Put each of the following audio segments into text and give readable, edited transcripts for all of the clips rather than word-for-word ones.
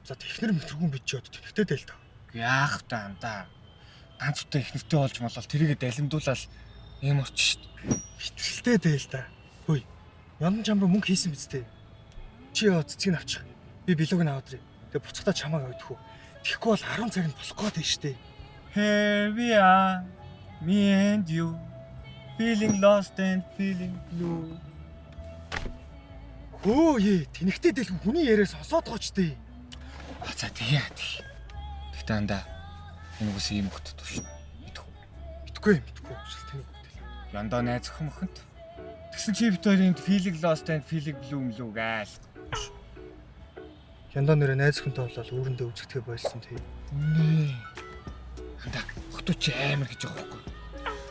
За технэр мэтэргүүн бич чад тэнхтэй дээл та. Яах вэ андаа? Ганц удаа их нэртэй болж молол тэрийгэ далимдуулаад ийм орч шít. Хитрэлтэй дээл та. Хөөе. Яндан чамруу мөнгө хийсэн биз дээ. Чи яа цэцгийг авчих. Би билог нь аваад ирээ. Тэгээ буцахтаа чамааг авдаггүй. Тэгэхгүй бол 10 цаг нь болох гээд байна штэ. Here we are, me and you, feeling lost and feeling blue. Хөөе, тэнхтэй дээл хүний яриа сонсоод гоочтэй. За тэгээ. Тэгтээ андаа энэ үгс ийм хөтөд тушна. Мэдхгүй шил тэнийг үтэл. Яндаа найз өхөн мөхөнт. Тэгсэн чи бит хоёрын feeling lost and feeling blue гайл. Янда нэрээ найз өхөнтэй болол үүрэндээ үзэгдэхэ болсон тий. Үнэ. Андаа хөтөч амар гэж байгаа байхгүй.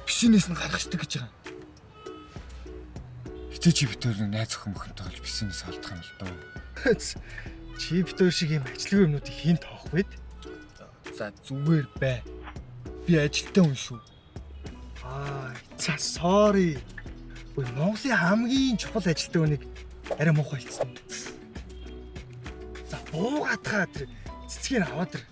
Бисинээс нь гаргачдаг гэж байгаа. Хитэ чи бит хоёрын найз өхөн мөхөнтэй болж бисинээс алдах юм л доо. Чи бит хоёр шиг юм ажилгүй юмнуудыг хийн тоох байд. За зүгээр бай. Би ажилтаа хүн шүү. За sorry. Ой Монголын хамгийн чухал ажилтаа хүнийг арай муухай хэлсэн. За буугаадгаа тэр цэцгийг аваад ир.